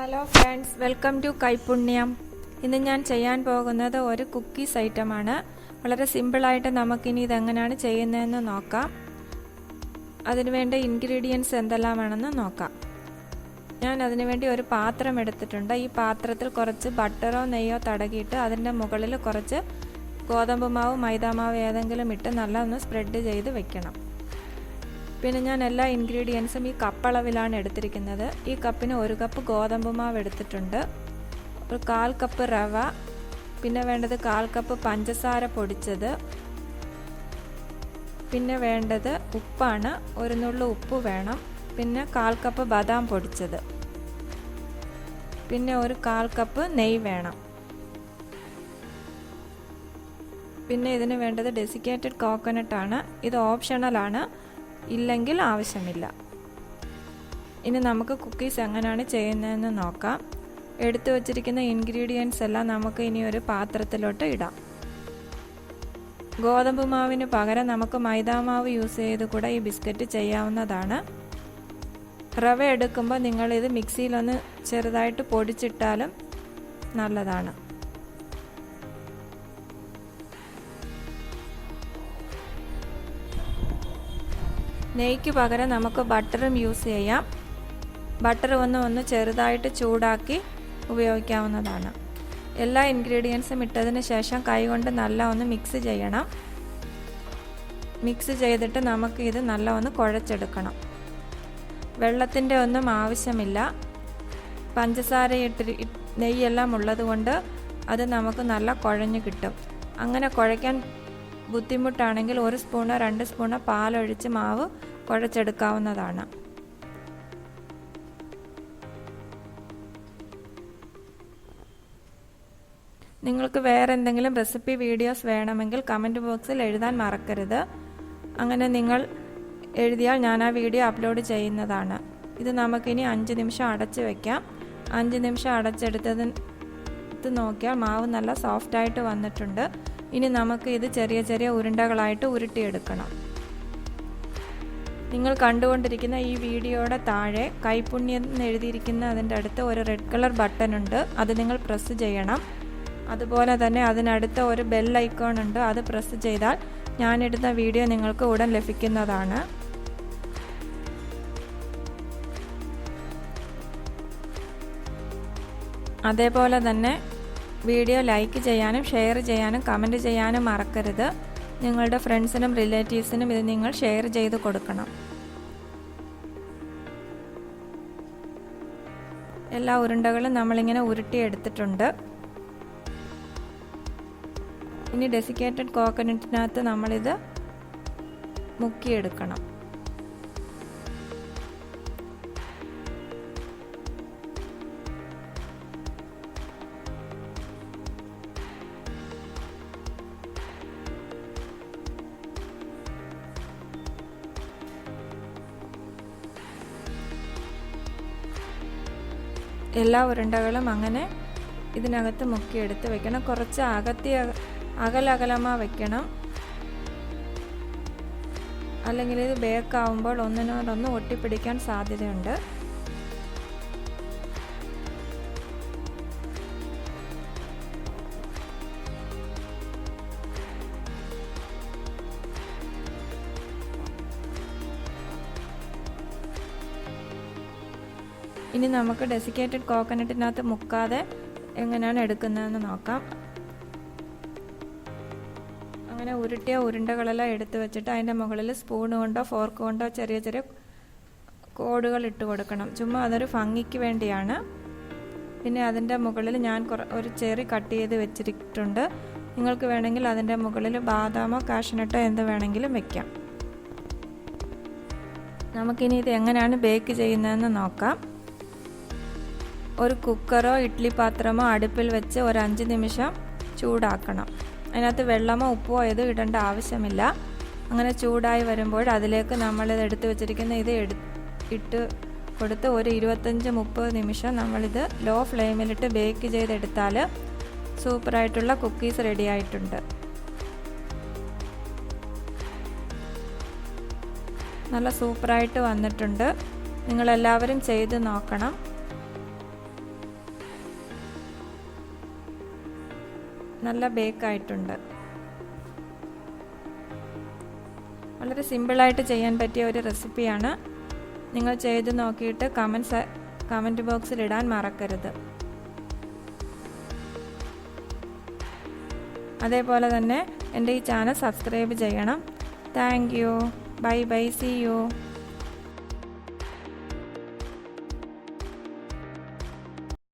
Hello friends, welcome to Kaipunyam. ഇന്ന് ഞാൻ ചെയ്യാൻ പോകുന്നത് ഒരു കുക്കീസ് ഐറ്റമാണ്. വളരെ സിമ്പിളായിട്ട് നമുക്കിനി ഇതെങ്ങനെയാണ് ചെയ്യുന്നതെന്ന് നോക്കാം. അതിനുവേണ്ട ഇൻഗ്രീഡിയൻസ് എന്തെല്ലാമാണെന്ന് നോക്കാം. ഞാൻ അതിനുവേണ്ടി ഒരു പാത്രം എടുത്തിട്ടുണ്ട്. ഈ പാത്രത്തിൽ കുറച്ച് ബട്ടറോ നെയ്യോ തടകിയിട്ട് അതിൻ്റെ മുകളിൽ കുറച്ച് ഗോതമ്പ് മാവ്, മൈദാമാവ് ഏതെങ്കിലും ഇട്ട് നല്ല ഒന്ന് സ്പ്രെഡ് ചെയ്ത് വെക്കണം. പിന്നെ ഞാൻ എല്ലാ ഇൻഗ്രീഡിയൻസും ഈ കപ്പളവിലാണ് എടുത്തിരിക്കുന്നത്. ഈ കപ്പിന് 1 കപ്പ് ഗോതമ്പ് മാവ് എടുത്തിട്ടുണ്ട്, ഒരു 1/4 കപ്പ് റവ, പിന്നെ വേണ്ടത് 1/4 കപ്പ് പഞ്ചസാര പൊടിച്ചത്, പിന്നെ വേണ്ടത് ഉപ്പാണ്, ഒരു നുള്ളു ഉപ്പ് വേണം, പിന്നെ 1/4 കപ്പ് ബദാം പൊടിച്ചത്, പിന്നെ ഒരു 1/4 കപ്പ് നെയ്യ് വേണം. പിന്നെ ഇതിന് വേണ്ടത് ഡെസിക്കേറ്റഡ് കോക്കനട്ടാണ്. ഇത് ഓപ്ഷണലാണ്, ഇല്ലെങ്കിൽ ആവശ്യമില്ല. ഇനി നമുക്ക് കുക്കീസ് എങ്ങനെയാണ് ചെയ്യുന്നതെന്ന് നോക്കാം. എടുത്തു വച്ചിരിക്കുന്ന ഇൻഗ്രീഡിയൻസ് എല്ലാം നമുക്ക് ഇനി ഒരു പാത്രത്തിലോട്ട് ഇടാം. ഗോതമ്പ് മാവിന് പകരം നമുക്ക് മൈദാമാവ് യൂസ് ചെയ്ത് കൂടെ ഈ ബിസ്ക്കറ്റ് ചെയ്യാവുന്നതാണ്. റവ എടുക്കുമ്പോൾ നിങ്ങളിത് മിക്സിയിലൊന്ന് ചെറുതായിട്ട് പൊടിച്ചിട്ടാലും നല്ലതാണ്. നെയ്ക്ക് പകരം നമുക്ക് ബട്ടറും യൂസ് ചെയ്യാം. ബട്ടർ ഒന്ന് ചെറുതായിട്ട് ചൂടാക്കി ഉപയോഗിക്കാവുന്നതാണ്. എല്ലാ ഇൻഗ്രീഡിയൻസും ഇട്ടതിന് ശേഷം കൈകൊണ്ട് നല്ല ഒന്ന് മിക്സ് ചെയ്യണം. മിക്സ് ചെയ്തിട്ട് നമുക്ക് ഇത് നല്ല ഒന്ന് കുഴച്ചെടുക്കണം. വെള്ളത്തിൻ്റെ ഒന്നും ആവശ്യമില്ല. പഞ്ചസാര നെയ്യെല്ലാം ഉള്ളത് കൊണ്ട് അത് നമുക്ക് നല്ല കുഴഞ്ഞു കിട്ടും. അങ്ങനെ കുഴയ്ക്കാൻ ബുദ്ധിമുട്ടാണെങ്കിൽ 1 സ്പൂണോ 2 സ്പൂണോ പാലൊഴിച്ച് മാവ് കുഴച്ചെടുക്കാവുന്നതാണ്. നിങ്ങൾക്ക് വേറെ എന്തെങ്കിലും റെസിപ്പി വീഡിയോസ് വേണമെങ്കിൽ കമൻറ്റ് ബോക്സിൽ എഴുതാൻ മറക്കരുത്. അങ്ങനെ നിങ്ങൾ എഴുതിയാൽ ഞാൻ ആ വീഡിയോ അപ്ലോഡ് ചെയ്യുന്നതാണ്. ഇത് നമുക്കിനി 5 നിമിഷം അടച്ച് വയ്ക്കാം. 5 നിമിഷം അടച്ചെടുത്ത് നോക്കിയാൽ മാവ് നല്ല സോഫ്റ്റായിട്ട് വന്നിട്ടുണ്ട്. ഇനി നമുക്ക് ഇത് ചെറിയ ചെറിയ ഉരുണ്ടകളായിട്ട് ഉരുട്ടിയെടുക്കണം. നിങ്ങൾ കണ്ടുകൊണ്ടിരിക്കുന്ന ഈ വീഡിയോയുടെ താഴെ കൈപുണ്യം എന്ന് എഴുതിയിരിക്കുന്ന അതിൻ്റെ അടുത്ത് ഒരു റെഡ് കളർ ബട്ടൺ ഉണ്ട്. അത് നിങ്ങൾ പ്രസ് ചെയ്യണം. അതുപോലെ തന്നെ അതിനടുത്ത് ഒരു ബെൽ ഐക്കോൺ ഉണ്ട്. അത് പ്രസ് ചെയ്താൽ ഞാനിടുന്ന വീഡിയോ നിങ്ങൾക്ക് ഉടൻ ലഭിക്കുന്നതാണ്. അതേപോലെ തന്നെ വീഡിയോ ലൈക്ക് ചെയ്യാനും ഷെയർ ചെയ്യാനും കമൻറ്റ് ചെയ്യാനും മറക്കരുത്. നിങ്ങളുടെ ഫ്രണ്ട്സിനും റിലേറ്റീവ്സിനും ഇത് നിങ്ങൾ ഷെയർ ചെയ്ത് കൊടുക്കണം. എല്ലാ ഉരുണ്ടകളും നമ്മളിങ്ങനെ ഉരുട്ടിയെടുത്തിട്ടുണ്ട്. ഇനി ഡെസിക്കേറ്റഡ് കോക്കനട്ടിനകത്ത് നമ്മളിത് മുക്കിയെടുക്കണം. എല്ലാ ഉരുണ്ടകളും അങ്ങനെ ഇതിനകത്ത് മുക്കിയെടുത്ത് വെക്കണം. കുറച്ച് അകലമാ വെക്കണം, അല്ലെങ്കിൽ ഇത് ബേക്കാവുമ്പോൾ ഒന്നിനോടൊന്ന് ഒട്ടിപ്പിടിക്കാൻ സാധ്യതയുണ്ട്. ഇനി നമുക്ക് ഡെസിക്കേറ്റഡ് കോക്കനട്ടിനകത്ത് മുക്കാതെ എങ്ങനെയാണ് എടുക്കുന്നതെന്ന് നോക്കാം. അങ്ങനെ ഉരുട്ടിയ ഉരുണ്ടകളെല്ലാം എടുത്ത് വെച്ചിട്ട് അതിൻ്റെ മുകളിൽ സ്പൂൺ കൊണ്ടോ ഫോർക്ക് കൊണ്ടോ ചെറിയ ചെറിയ കോടുകൾ ഇട്ട് കൊടുക്കണം. ചുമ്മാ അതൊരു ഭംഗിക്ക് വേണ്ടിയാണ്. പിന്നെ അതിൻ്റെ മുകളിൽ ഞാൻ ഒരു ചെറി കട്ട് ചെയ്ത് വെച്ചിട്ടുണ്ട്. നിങ്ങൾക്ക് വേണമെങ്കിൽ അതിൻ്റെ മുകളിൽ ബാദാമോ കാഷ്നട്ടോ എന്ത് വേണമെങ്കിലും വെക്കാം. നമുക്കിനി ഇത് എങ്ങനെയാണ് ബേക്ക് ചെയ്യുന്നതെന്ന് നോക്കാം. ഒരു കുക്കറോ ഇഡ്ഡലി പാത്രമോ അടുപ്പിൽ വെച്ച് ഒരു 5 നിമിഷം ചൂടാക്കണം. അതിനകത്ത് വെള്ളമോ ഉപ്പോ ഇത് ഇടേണ്ട ആവശ്യമില്ല. അങ്ങനെ ചൂടായി വരുമ്പോൾ അതിലേക്ക് നമ്മളിത് എടുത്ത് വെച്ചിരിക്കുന്ന ഇത് ഇട്ട് കൊടുത്ത് ഒരു 25-30 നിമിഷം നമ്മളിത് ലോ ഫ്ലെയിമിലിട്ട് ബേക്ക് ചെയ്തെടുത്താൽ സൂപ്പറായിട്ടുള്ള കുക്കീസ് റെഡി ആയിട്ടുണ്ട്. നല്ല സൂപ്പറായിട്ട് വന്നിട്ടുണ്ട്. നിങ്ങളെല്ലാവരും ചെയ്ത് നോക്കണം. നല്ല ബേക്കായിട്ടുണ്ട്. വളരെ സിമ്പിളായിട്ട് ചെയ്യാൻ പറ്റിയ ഒരു റെസിപ്പിയാണ്. നിങ്ങൾ ചെയ്ത് നോക്കിയിട്ട് കമൻറ്റ് ബോക്സിൽ ഇടാൻ മറക്കരുത്. അതേപോലെ തന്നെ എൻ്റെ ഈ ചാനൽ സബ്സ്ക്രൈബ് ചെയ്യണം. Thank you. Bye bye. See U.